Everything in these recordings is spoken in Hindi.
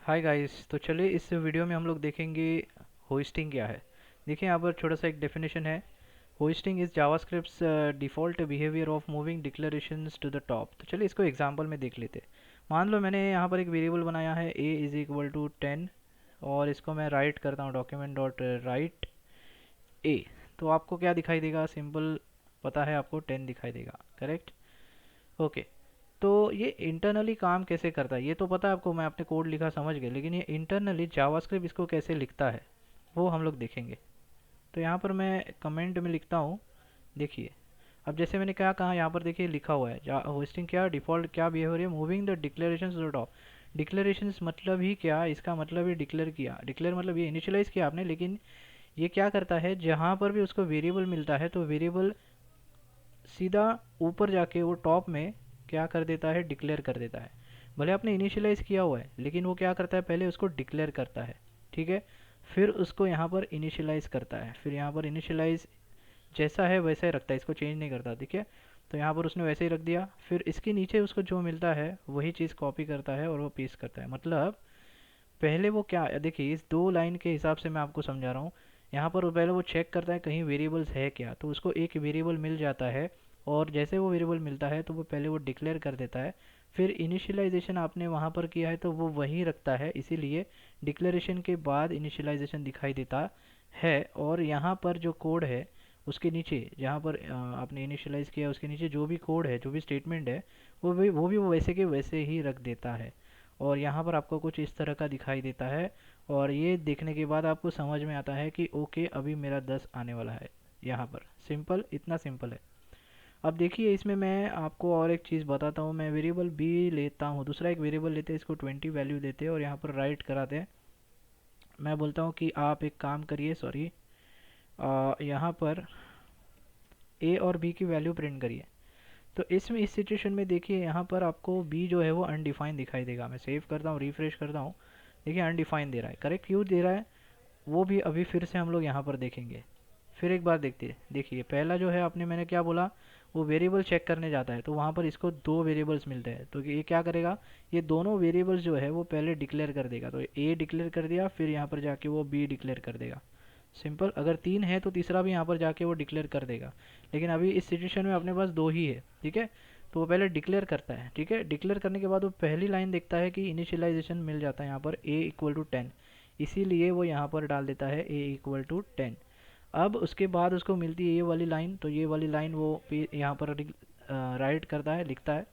Hi guys. तो चलिए इस वीडियो में हम लोग देखेंगे होइस्टिंग क्या है। देखिए यहाँ पर छोटा सा एक डेफिनेशन है। Hoisting is JavaScript's default behaviour of moving declarations to the top. तो चलिए इसको एग्जांपल में देख लेते हैं। मान लो मैंने यहाँ पर एक वेरिएबल बनाया है a इज़ इक्वल टू 10 और इसको मैं राइट करता हूँ डॉक्यूमेंट डॉट राइट a। तो आपको क्या दिखाई देगा? सिंपल पता है आपको 10 दिखाई देगा, करेक्ट। ओके। तो ये इंटरनली काम कैसे करता है ये तो पता है आपको, मैं अपने कोड लिखा समझ गया, लेकिन ये इंटरनली जावास्क्रिप्ट इसको कैसे लिखता है वो हम लोग देखेंगे। तो यहाँ पर मैं कमेंट में लिखता हूँ। देखिए अब जैसे मैंने क्या कहा, यहाँ पर देखिए लिखा हुआ है होस्टिंग क्या डिफ़ॉल्ट क्या बिहेवियर है moving the declaration to top. Declarations मतलब ही क्या, इसका मतलब ये डिक्लेयर किया, डिक्लेयर मतलब ये इनिशियलाइज किया आपने, लेकिन ये क्या करता है जहाँ पर भी उसको वेरिएबल मिलता है तो वेरिएबल सीधा ऊपर जाके वो टॉप में क्या कर देता है, डिक्लेयर कर देता है। भले आपने इनिशियलाइज किया हुआ है लेकिन वो क्या करता है, पहले उसको डिक्लेयर करता है, ठीक है। फिर उसको यहाँ पर इनिशियलाइज करता है, फिर यहाँ पर इनिशियलाइज जैसा है वैसा ही रखता है, इसको चेंज नहीं करता, ठीक है। तो यहाँ पर उसने वैसे ही रख दिया, फिर इसके नीचे उसको जो मिलता है वही चीज़ कॉपी करता है और वो पेस्ट करता है। मतलब पहले वो क्या, देखिए इस दो लाइन के हिसाब से मैं आपको समझा रहा हूँ। यहाँ पर वो पहले वो चेक करता है कहीं वेरिएबल्स है क्या, तो उसको एक वेरिएबल मिल जाता है और जैसे वो वेरिएबल मिलता है तो वो पहले वो डिक्लेयर कर देता है। फिर इनिशियलाइजेशन आपने वहाँ पर किया है तो वो वही रखता है, इसीलिए डिक्लेरेशन के बाद इनिशियलाइजेशन दिखाई देता है। और यहाँ पर जो कोड है उसके नीचे जहाँ पर आपने इनिशियलाइज किया उसके नीचे जो भी कोड है, जो भी स्टेटमेंट है, वो भी वो वैसे के वैसे ही रख देता है। और यहाँ पर आपको कुछ इस तरह का दिखाई देता है। और ये देखने के बाद आपको समझ में आता है कि ओके अभी मेरा 10 आने वाला है। यहाँ पर सिंपल, इतना सिंपल है। अब देखिए इसमें मैं आपको और एक चीज़ बताता हूँ। मैं वेरिएबल बी लेता हूँ, दूसरा एक वेरिएबल लेते हैं, इसको 20 वैल्यू देते हैं और यहाँ पर राइट कराते हैं। मैं बोलता हूँ कि आप एक काम करिए, सॉरी, यहाँ पर ए और बी की वैल्यू प्रिंट करिए। तो इसमें इस सिचुएशन में देखिए यहाँ पर आपको बी जो है वो अनडिफाइंड दिखाई देगा। मैं सेव करता हूँ, रिफ्रेश करता हूँ, देखिए अनडिफाइंड दे रहा है। करेक्ट क्यों दे रहा है वो भी अभी फिर से हम लोग यहाँ पर देखेंगे। फिर एक बार देखते हैं। देखिए पहला जो है आपने, मैंने क्या बोला, वो वेरिएबल चेक करने जाता है तो वहाँ पर इसको दो वेरिएबल्स मिलते हैं, तो ये क्या करेगा, ये दोनों वेरिएबल्स जो है वो पहले डिक्लेयर कर देगा। तो ए डिक्लेयर कर दिया, फिर यहाँ पर जाके वो बी डिक्लेयर कर देगा। सिंपल, अगर तीन है तो तीसरा भी यहाँ पर जाके वो डिक्लेयर कर देगा, लेकिन अभी इस सिचुएशन में अपने पास दो ही है, ठीक है। तो वो पहले डिक्लेयर करता है, ठीक है। डिक्लेयर करने के बाद वो पहली लाइन देखता है कि इनिशियलाइजेशन मिल जाता है यहाँ पर ए इक्वल टू 10, इसीलिए वो यहाँ पर डाल देता है ए इक्वल टू 10। अब उसके बाद उसको मिलती है ये वाली लाइन, तो ये वाली लाइन वो यहाँ पर राइट करता है, लिखता है।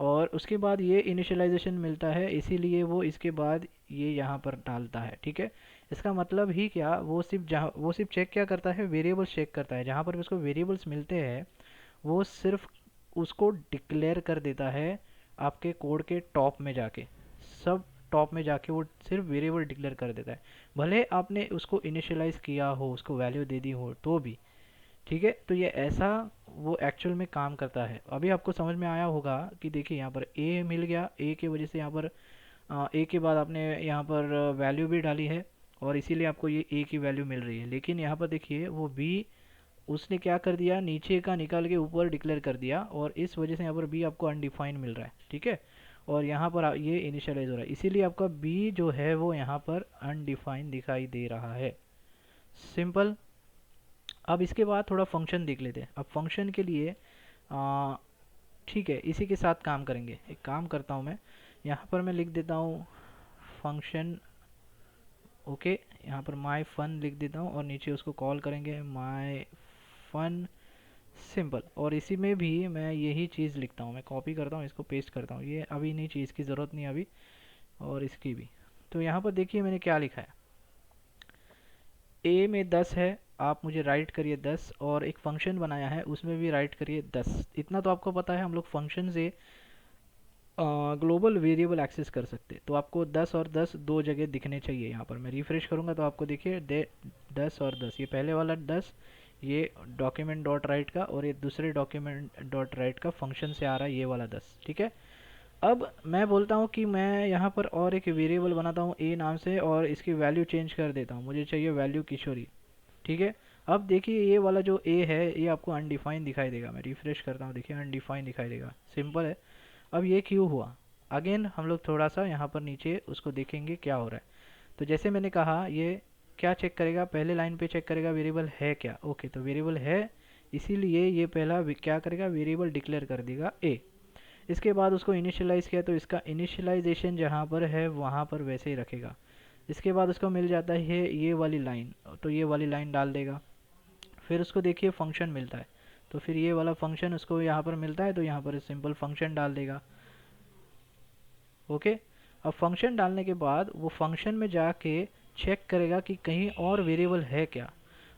और उसके बाद ये इनिशियलाइजेशन मिलता है, इसीलिए वो इसके बाद ये यहाँ पर डालता है, ठीक है। इसका मतलब ही क्या, वो सिर्फ चेक क्या करता है, वेरिएबल्स चेक करता है। जहाँ पर भी उसको वेरिएबल्स मिलते हैं वो सिर्फ उसको डिक्लेयर कर देता है आपके कोड के टॉप में जाके, सब टॉप में जाके वो सिर्फ वेरिएबल डिक्लेयर कर देता है। भले आपने उसको इनिशियलाइज किया हो, उसको वैल्यू दे दी हो तो भी, ठीक है। तो ये ऐसा वो एक्चुअल में काम करता है। अभी आपको समझ में आया होगा कि देखिए यहाँ पर ए मिल गया, ए की वजह से यहाँ पर ए के बाद आपने यहाँ पर वैल्यू भी डाली है और इसीलिए आपको ये ए की वैल्यू मिल रही है। लेकिन यहाँ पर देखिए वो बी उसने क्या कर दिया, नीचे का निकाल के ऊपर डिक्लेयर कर दिया और इस वजह से यहाँ पर बी आपको अनडिफाइंड मिल रहा है, ठीक है। और यहाँ पर ये इनिशियलाइज हो रहा है, इसीलिए आपका बी जो है वो यहाँ पर अनडिफाइंड दिखाई दे रहा है। सिंपल। अब इसके बाद थोड़ा फंक्शन देख लेते हैं। अब फंक्शन के लिए ठीक है, इसी के साथ काम करेंगे। एक काम करता हूँ मैं, यहाँ पर मैं लिख देता हूँ फंक्शन, ओके। यहाँ पर माई फन लिख देता हूँ और नीचे उसको कॉल करेंगे माई फन, सिंपल। और इसी में भी मैं यही चीज़ लिखता हूँ, मैं कॉपी करता हूँ, इसको पेस्ट करता हूँ। ये अभी नहीं चाहिए, इसकी ज़रूरत नहीं अभी, और इसकी भी। तो यहाँ पर देखिए मैंने क्या लिखा है, ए में 10 है, आप मुझे राइट करिए 10, और एक फंक्शन बनाया है उसमें भी राइट करिए 10। इतना तो आपको पता है, हम लोग फंक्शन से ग्लोबल वेरिएबल एक्सेस कर सकते हैं। तो आपको 10 और 10 दो जगह दिखने चाहिए। यहाँ पर मैं रिफ्रेश करूँगा तो आपको देखिए 10 और 10, ये पहले वाला 10 ये डॉक्यूमेंट डॉट राइट का, और ये दूसरे डॉक्यूमेंट डॉट राइट का फंक्शन से आ रहा है ये वाला 10, ठीक है। अब मैं बोलता हूँ कि मैं यहाँ पर और एक वेरिएबल बनाता हूँ ए नाम से और इसकी वैल्यू चेंज कर देता हूँ, मुझे चाहिए वैल्यू किशोरी, ठीक है। अब देखिए ये वाला जो ए है ये आपको अनडिफाइंड दिखाई देगा। मैं रिफ्रेश करता हूँ, देखिए अनडिफाइंड दिखाई देगा, सिंपल है। अब ये क्यों हुआ, अगेन हम लोग थोड़ा सा यहाँ पर नीचे उसको देखेंगे क्या हो रहा है। तो जैसे मैंने कहा, ये क्या चेक करेगा, पहले लाइन पे चेक करेगा वेरिएबल है क्या। ओके, तो वेरिएबल है, इसीलिए ये पहला क्या करेगा, वेरिएबल डिक्लेयर कर देगा ए। इसके बाद उसको इनिशियलाइज़ किया, तो इसका इनिशियलाइजेशन जहाँ पर है वहाँ पर वैसे ही रखेगा। इसके बाद उसको मिल जाता है ये वाली लाइन, तो ये वाली लाइन डाल देगा। फिर उसको देखिए फंक्शन मिलता है, तो फिर ये वाला फंक्शन उसको यहाँ पर मिलता है, तो यहाँ पर सिंपल फंक्शन डाल देगा। ओके, अब फंक्शन डालने के बाद वो फंक्शन में जाके चेक करेगा कि कहीं और वेरिएबल है क्या।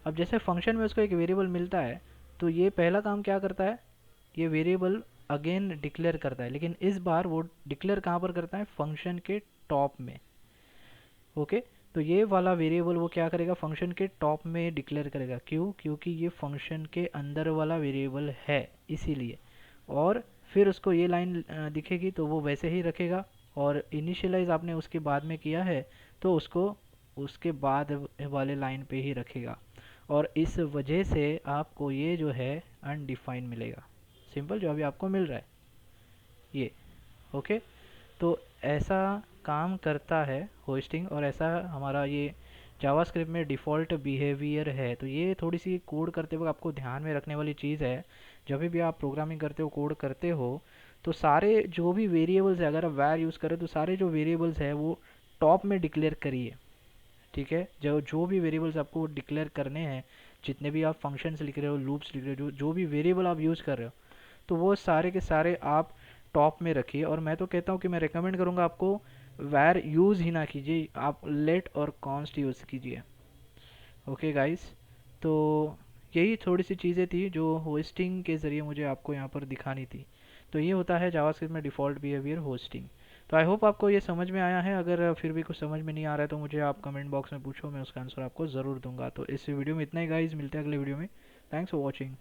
अब जैसे फंक्शन में उसको एक वेरिएबल मिलता है, तो ये पहला काम क्या करता है, ये वेरिएबल अगेन डिक्लेयर करता है, लेकिन इस बार वो डिक्लेयर कहाँ पर करता है, फंक्शन के टॉप में। ओके, तो ये वाला वेरिएबल वो क्या करेगा, फंक्शन के टॉप में डिक्लेयर करेगा। क्यों, क्योंकि ये फंक्शन के अंदर वाला वेरिएबल है, इसीलिए। और फिर उसको ये लाइन दिखेगी तो वो वैसे ही रखेगा, और इनिशियलाइज आपने उसके बाद में किया है तो उसको उसके बाद वाले लाइन पे ही रखेगा। और इस वजह से आपको ये जो है अनडिफाइन मिलेगा, सिंपल जो अभी आपको मिल रहा है ये। ओके, तो ऐसा काम करता है होस्टिंग, और ऐसा हमारा ये जावास्क्रिप्ट में डिफ़ॉल्ट बिहेवियर है। तो ये थोड़ी सी कोड करते वक्त आपको ध्यान में रखने वाली चीज़ है। जब भी आप प्रोग्रामिंग करते हो, कोड करते हो, तो सारे जो भी वेरिएबल्स है, अगर आप वैर यूज़ करें तो सारे जो वेरिएबल्स है वो टॉप में डिक्लेयर करिए। ठीक है, जो जो भी वेरिएबल्स आपको डिक्लेयर करने हैं, जितने भी आप फंक्शंस लिख रहे हो, लूप्स लिख रहे हो, जो जो भी वेरिएबल आप यूज़ कर रहे हो, तो वो सारे के सारे आप टॉप में रखिए। और मैं तो कहता हूँ कि मैं रिकमेंड करूँगा आपको वैर यूज़ ही ना कीजिए, आप लेट और कॉन्स्ट यूज़ कीजिए। ओके गाइस, तो यही थोड़ी सी चीज़ें थी जो होस्टिंग के ज़रिए मुझे आपको यहाँ पर दिखानी थी। तो ये होता है जावास्क्रिप्ट में डिफ़ॉल्ट बिहेवियर होस्टिंग। तो आई होप आपको ये समझ में आया है। अगर फिर भी कुछ समझ में नहीं आ रहा है तो मुझे आप कमेंट बॉक्स में पूछो, मैं उसका आंसर आपको ज़रूर दूंगा। तो इस वीडियो में इतना ही गाइस, मिलते हैं अगले वीडियो में। Thanks for watching.